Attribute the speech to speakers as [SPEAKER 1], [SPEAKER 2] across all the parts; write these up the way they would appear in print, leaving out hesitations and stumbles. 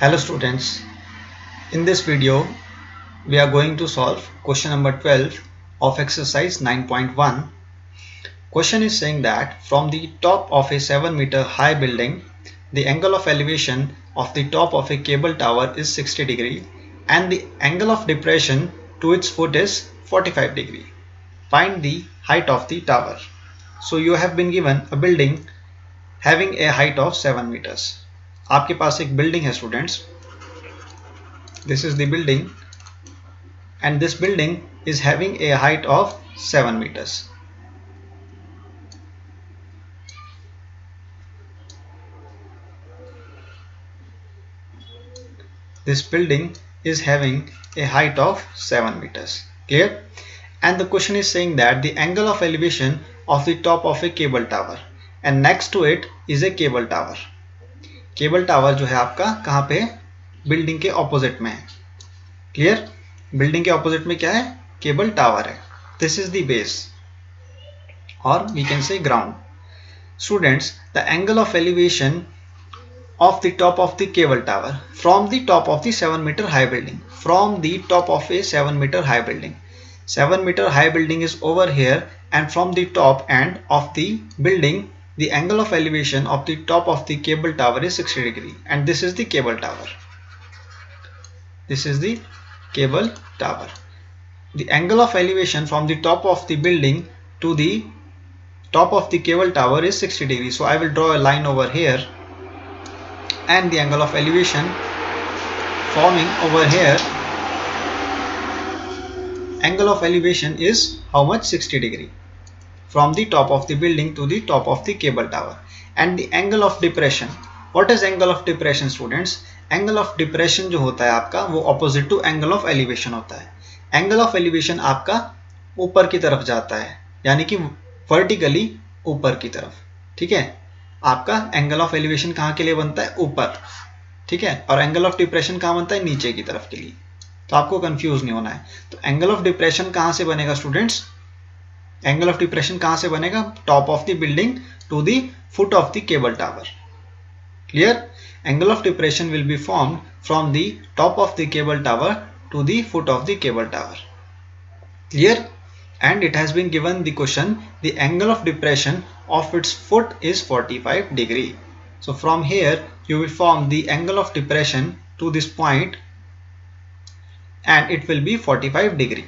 [SPEAKER 1] Hello students, in this video we are going to solve question number 12 of exercise 9.1. Question is saying that from the top of a 7-meter high building, the angle of elevation of the top of a cable tower is 60 degree and the angle of depression to its foot is 45 degree. Find the height of the tower. So you have been given a building having a height of 7 meters. आपके पास एक building है students. This is the building and this building is having a height of 7 meters. This building is having a height of 7 meters. Clear? And the question is saying that the angle of elevation of the top of a cable tower and next to it is a cable tower. Cable tower जो है आपका कहाँ पे है? Building के opposite में है. Clear? Building के ऑपोजिट में क्या है? केबल टावर है. दिस इज द बेस और we can say ground. Students, the angle of elevation of the top of the cable tower from the top of the 7-meter high building. From the top of a 7-meter high building. 7-meter high building is over here and from the top end of the building the angle of elevation of the top of the cable tower is 60 degree and this is the cable tower. This is the cable tower. The angle of elevation from the top of the building to the top of the cable tower is 60 degrees. So I will draw a line over here and the angle of elevation forming over here, angle of elevation is how much? 60 degree from the top of the building to the top of the cable tower. And the angle of depression, what is angle of depression students? Angle of depression जो होता है आपका वो opposite to angle of elevation होता है. Angle of elevation आपका ऊपर की तरफ जाता है यानी कि vertically ऊपर की तरफ. ठीक है, आपका एंगल ऑफ एलिवेशन कहाँ के लिए बनता है? ऊपर. ठीक है, और एंगल ऑफ डिप्रेशन कहाँ बनता है? नीचे की तरफ के लिए. तो आपको कंफ्यूज नहीं होना है. तो एंगल ऑफ डिप्रेशन कहाँ से बनेगा स्टूडेंट्स? एंगल ऑफ डिप्रेशन कहाँ से बनेगा? Top of the building to the foot of the cable tower. Clear? Angle of depression will be formed from the top of the cable tower to the foot of the cable tower. Clear? And it has been given the question, the angle of depression of its foot is 45 degree. So from here you will form the angle of depression to this point and it will be 45 degree.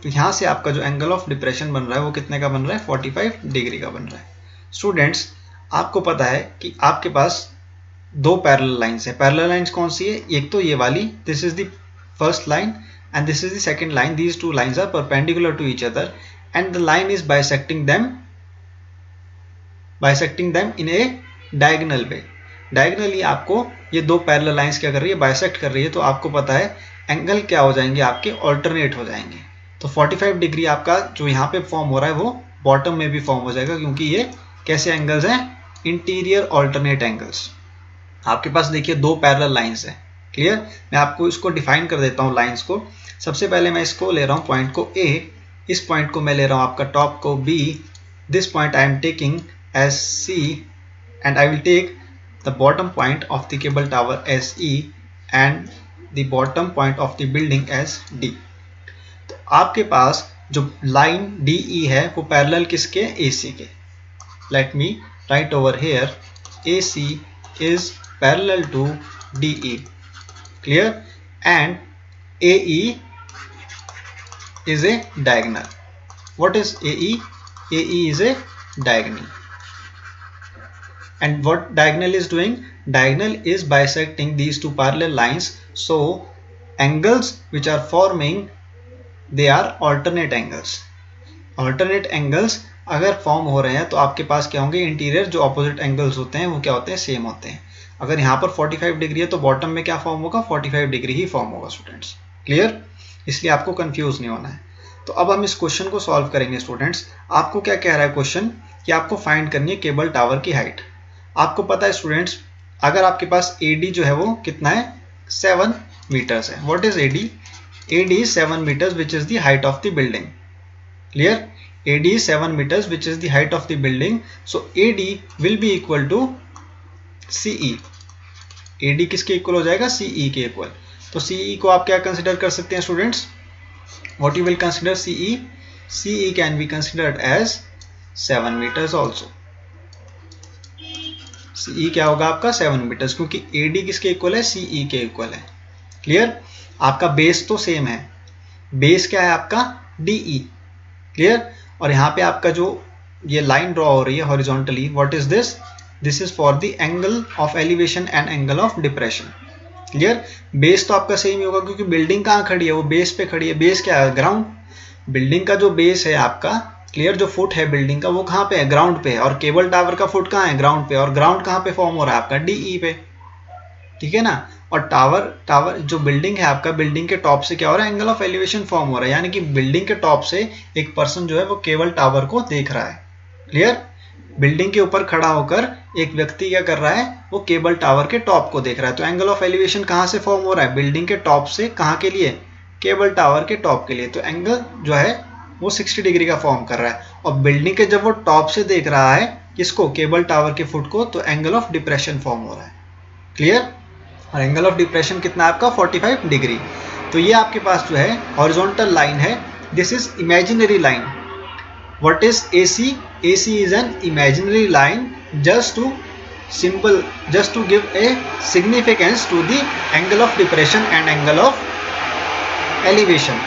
[SPEAKER 1] तो यहाँ से आपका जो angle of depression बन रहा है वो कितने का बन रहा है? 45 डिग्री का बन रहा है. स्टूडेंट्स, आपको पता है कि आपके पास दो पैरेलल लाइंस है. पैरेलल लाइंस कौन सी है? एक तो ये वाली, this is the first line and this is the second line. These two lines are perpendicular to each other and the line is bisecting them in a diagonal way. Diagonally आपको ये दो parallel lines क्या कर रही है? Bisect कर रही है. तो आपको पता है एंगल क्या हो जाएंगे? आपके ऑल्टरनेट हो जाएंगे. तो 45 डिग्री आपका जो यहाँ पे फॉर्म हो रहा है वो बॉटम में भी फॉर्म हो जाएगा क्योंकि ये कैसे एंगल्स हैं? Interior alternate angles. आपके पास देखिए दो पैरेलल लाइंस है. क्लियर? मैं आपको इसको डिफाइन कर देता हूँ लाइंस को. सबसे पहले मैं इसको ले रहा हूँ पॉइंट को A, इस पॉइंट को मैं ले रहा हूँ आपका टॉप को B, this point I am taking as C and I will take the bottom point of the cable tower as E and the bottom point of the building as D. तो आपके पास जो line DE है वो parallel किसके? AC के. Let me write over here AC is parallel to DE. Clear? And AE is a diagonal. What is AE? AE is a diagonal. And what diagonal is doing? Diagonal is bisecting these two parallel lines. So angles which are forming, they are alternate angles. Alternate angles अगर form हो रहे हैं तो आपके पास क्या होंगे? Interior जो opposite angles होते हैं वो क्या होते हैं? सेम होते हैं. अगर यहाँ पर 45 डिग्री है तो बॉटम में क्या फॉर्म होगा? 45 डिग्री ही फॉर्म होगा स्टूडेंट्स. क्लियर? इसलिए आपको कंफ्यूज नहीं होना है. तो अब हम इस क्वेश्चन को सॉल्व करेंगे स्टूडेंट्स. आपको क्या कह रहा है क्वेश्चन? कि आपको फाइंड करनी है केबल टावर की हाइट. आपको पता है स्टूडेंट्स, अगर आपके पास AD जो है वो कितना है? 7 मीटर्स है. What is AD? AD is 7 meters which is the height of the building. Clear? AD is 7 meters which is the height of the building. So AD will be equal to CE. AD किसके equal हो जाएगा, CE के equal. तो CE को आप क्या consider कर सकते हैं students, what you will consider CE, CE can be considered as 7 metres also. CE क्या होगा आपका 7 मीटर्स, क्योंकि AD किसके इक्वल है, CE के इक्वल है। क्लियर, आपका बेस तो सेम है, बेस क्या है आपका DE। क्लियर, और यहाँ पे आपका जो ये लाइन ड्रॉ हो रही है horizontally, what is this, this is for the angle of elevation and angle of depression. Clear, base तो आपका सेम ही होगा, क्योंकि बिल्डिंग कहाँ खड़ी है, वो बेस पे खड़ी है। बेस क्या है, ग्राउंड। बिल्डिंग का जो बेस है आपका, क्लियर, जो फुट है बिल्डिंग का, वो कहाँ पे है, ग्राउंड पे है। और केबल टावर का फुट कहाँ है, ग्राउंड पे। और ग्राउंड कहाँ पे फॉर्म हो रहा है आपका, DE पे। ठीक है ना। और टावर जो बिल्डिंग है आपका, बिल्डिंग के टॉप से क्या हो रहा है, एंगल ऑफ एलिवेशन फॉर्म हो रहा है, यानी कि बिल्डिंग के टॉप से एक पर्सन जो है वो केबल टावर को देख रहा है। क्लियर, बिल्डिंग के ऊपर खड़ा होकर एक व्यक्ति क्या कर रहा है, वो केबल टावर के टॉप को देख रहा है। तो एंगल ऑफ एलिवेशन कहाँ से फॉर्म हो रहा है, बिल्डिंग के टॉप से, कहाँ के लिए, केबल टावर के टॉप के लिए। तो एंगल जो है वो 60 डिग्री का फॉर्म कर रहा है। और बिल्डिंग के जब वो टॉप से देख रहा है किसको, केबल टावर के फुट को, तो एंगल ऑफ डिप्रेशन फॉर्म हो रहा है। क्लियर, और एंगल ऑफ डिप्रेशन कितना है आपका 45 डिग्री। तो ये आपके पास जो है हॉरिजॉन्टल लाइन है, this is imaginary line. What is AC, AC is an imaginary line just to give a significance to the angle of depression and angle of elevation.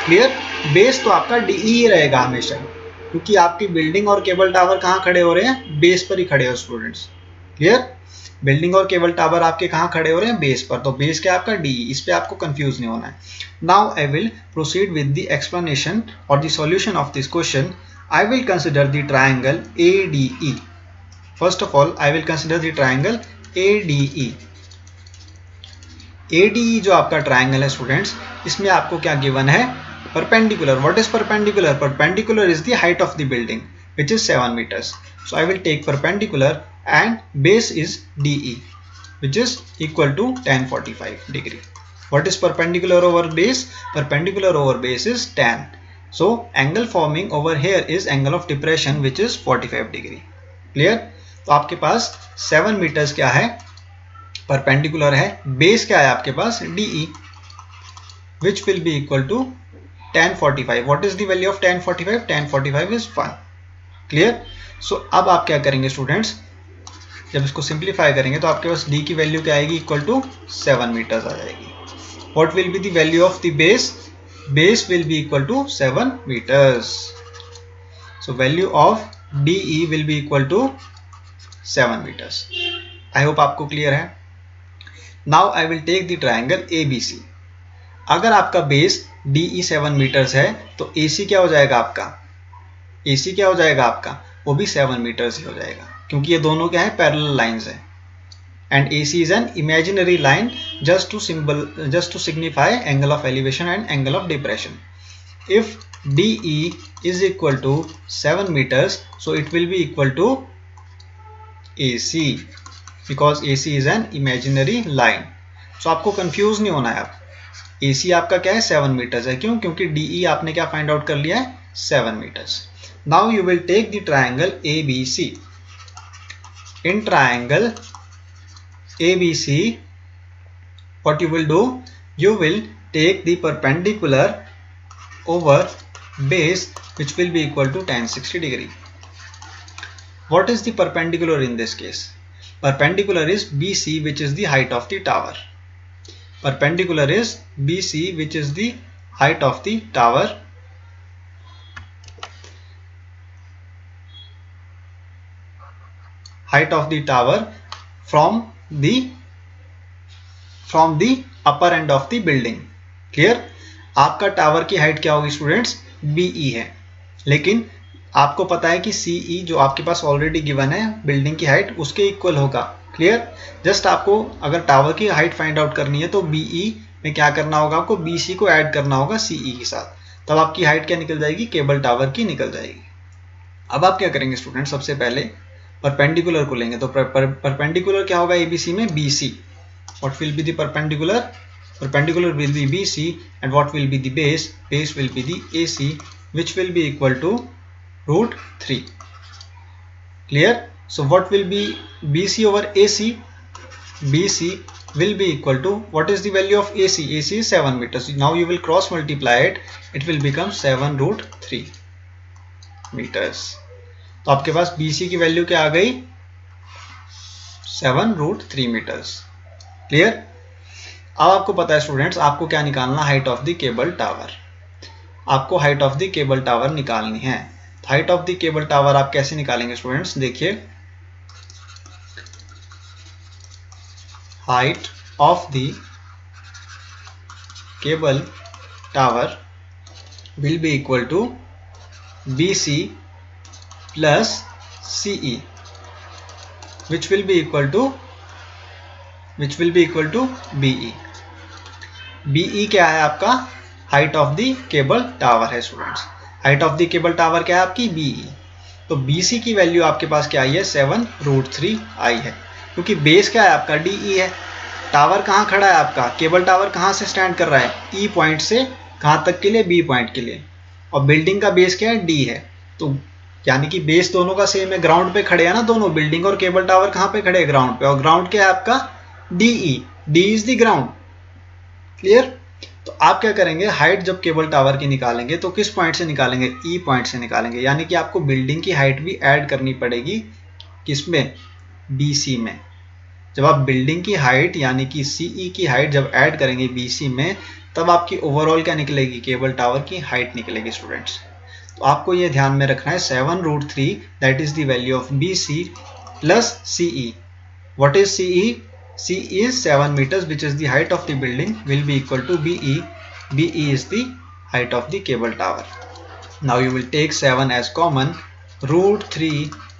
[SPEAKER 1] Clear, base तो आपका DE ही रहेगा हमेशा, क्योंकि आपकी building और cable tower कहाँ खड़े हो रहे हैं, बेस पर ही खड़े हो स्टूडेंट्स। क्लियर, बिल्डिंग और केबल टावर आपके कहाँ खड़े हो रहे हैं, बेस पर। तो बेस क्या आपका DE, इस पे आपको कंफ्यूज नहीं होना है। Now I will proceed with the explanation और the solution of this question. I will consider the triangle ADE. First of all, I will consider the triangle ADE. ADE जो आपका ट्राइंगल है स्टूडेंट्स, इसमें आपको क्या गिवन है, perpendicular. What is perpendicular? Perpendicular is the height of the building, which is 7 meters. So I will take perpendicular and base is DE, which is equal to tan 45 degree. What is perpendicular over base? Perpendicular over base is tan. So angle forming over here is angle of depression, which is 45 degree. Clear? तो आपके पास 7 meters क्या है, perpendicular है, base क्या है आपके पास DE, which will be equal to tan 45. What is the value of tan 45? Tan 45 is 1. Clear? So अब आप क्या करेंगे स्टूडेंट्स, जब इसको सिंप्लीफाई करेंगे तो आपके पास D की वैल्यू क्या आएगी, इक्वल टू 7 meters आ जाएगी। What will be the value of the base? Base will be equal to 7 meters. So value of DE will be equal to 7 meters. I hope आपको clear है। Now I will take the triangle ABC. अगर आपका base DE 7 meters है तो AC क्या हो जाएगा आपका, AC क्या हो जाएगा आपका, वो भी 7 meters ही हो जाएगा, क्योंकि ये दोनों क्या है, पैरेलल लाइंस है। And AC is an imaginary line just to signify angle of elevation and angle of depression. If DE is equal to 7 meters, so it will be equal to AC, because AC is an imaginary line. So आपको confuse नहीं होना है। आप AC आपका क्या है 7 meters है, क्यों, क्योंकि DE आपने क्या find out कर लिया है 7 meters. Now you will take the triangle ABC. In triangle ABC, what you will do, you will take the perpendicular over base, which will be equal to tan 60 degree. What is the perpendicular in this case? Perpendicular is BC, which is the height of the tower. Perpendicular is BC, which is the height of the tower. Height of the tower from the upper end of the building. Clear? आपका tower की height क्या होगी students, BE है, लेकिन आपको पता है कि CE जो आपके पास ऑलरेडी गिवन है बिल्डिंग की हाइट, उसके इक्वल होगा। क्लियर? जस्ट आपको अगर टावर की हाइट फाइंड आउट करनी है तो BE में क्या करना होगा, आपको BC को ऐड करना होगा CE के साथ, तब आपकी हाइट क्या निकल जाएगी, केबल टावर की निकल जाएगी। अब आप क्या करेंगे स्टूडेंट, सबसे पहले परपेंडिकुलर को लेंगे। तो परपेंडिकुलर क्या होगा ABC में, BC. What will be the perpendicular? Perpendicular will be BC, and what will be the base? Base will be the AC, which will be equal to √3. Clear? So what will be BC over AC? BC will be equal to, what is the value of AC? AC is 7 meters. Now you will cross multiply it. It will become 7√3 meters. तो आपके पास BC की value क्या आ गई? 7√3 metres. Clear? अब आपको पता है students, आपको क्या निकालना? Height of the cable tower. आपको height of the cable tower निकालनी है. Height of the cable tower आप कैसे निकालेंगे स्टूडेंट्स? देखिए, height of the cable tower will be equal to BC plus CE, which will be equal to BE. BE क्या है आपका? Height of the cable tower है students. Height of the cable tower क्या है आपकी? BE. तो BC की value आपके पास क्या आई है? 7√3 आई है, क्योंकि बेस क्या है आपका? DE है. टावर कहाँ खड़ा है आपका? केबल टावर कहाँ से स्टैंड कर रहा है? E पॉइंट से कहाँ तक के लिए? B पॉइंट के लिए. और बिल्डिंग का बेस क्या है? D है. तो यानी कि बेस दोनों का सेम है. ग्राउंड पे खड़े हैं ना दोनों, बिल्डिंग और केबल टावर कहाँ पे खड़े हैं? ग्राउंड पे. और ग्राउंड क्या है आपका? DE. D is the ground. Clear? तो आप क्या करेंगे? हाइट जब केबल टावर की निकालेंगे तो किस पॉइंट से निकालेंगे? E पॉइंट से निकालेंगे. यानी कि आपको बिल्डिंग की हाइट भी ऐड करनी पड़ेगी. किसमें? BC में. जब आप बिल्डिंग की हाइट यानी कि CE की हाइट जब ऐड करेंगे BC में, तब आपकी ओवरऑल क्या निकलेगी? केबल टावर की हाइट निकलेगी स्टूडेंट्स. तो आपको ये ध्यान में रखना है, 7√3 that is the value of BC plus CE. What is CE? CE is 7 meters, which is the height of the building, will be equal to BE. BE is the height of the cable tower. Now you will take 7 as common. √3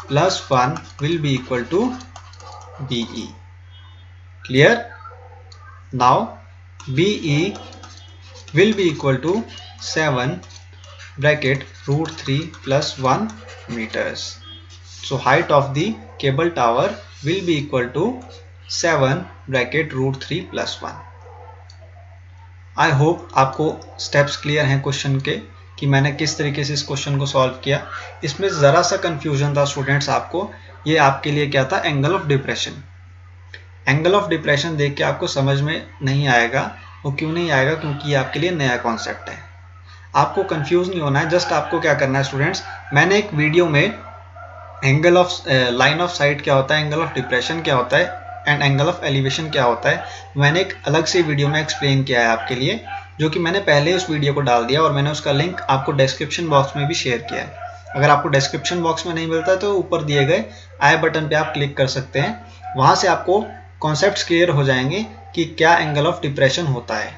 [SPEAKER 1] plus 1 will be equal to BE. Clear? Now BE will be equal to 7 bracket √3 plus 1 meters. So height of the cable tower will be equal to 7 bracket √3 plus 1. I hope आपको steps clear हैं question के, कि मैंने किस तरीके से इस question को सॉल्व किया. इसमें ज़रा सा कंफ्यूजन था स्टूडेंट्स आपको. ये आपके लिए क्या था? Angle of depression. Angle of depression देख के आपको समझ में नहीं आएगा. वो क्यों नहीं आएगा? क्योंकि ये आपके लिए नया कॉन्सेप्ट है. आपको कंफ्यूज नहीं होना है. जस्ट आपको क्या करना है स्टूडेंट्स, मैंने एक वीडियो में angle of line of site क्या होता है, एंगल ऑफ डिप्रेशन क्या होता है एंड एंगल ऑफ एलिवेशन क्या होता है, मैंने एक अलग से वीडियो में एक्सप्लेन किया है आपके लिए, जो कि मैंने पहले उस वीडियो को डाल दिया और मैंने उसका लिंक आपको डिस्क्रिप्शन बॉक्स में भी शेयर किया है. अगर आपको डिस्क्रिप्शन बॉक्स में नहीं मिलता है तो ऊपर दिए गए आई बटन पे आप क्लिक कर सकते हैं. वहाँ से आपको कॉन्सेप्ट्स क्लियर हो जाएंगे कि क्या एंगल ऑफ डिप्रेशन होता है.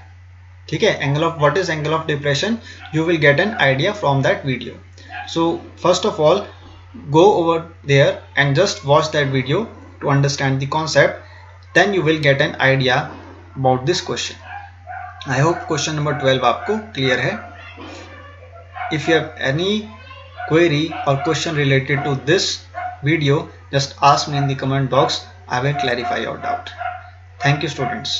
[SPEAKER 1] ठीक है? Angle of what is angle of depression, you will get an idea from that video. So first of all go over there and just watch that video to understand the concept, then you will get an idea about this question. I hope question number 12 आपको clear है. If you have any query or question related to this video, just ask me in the comment box. I will clarify your doubt. Thank you students.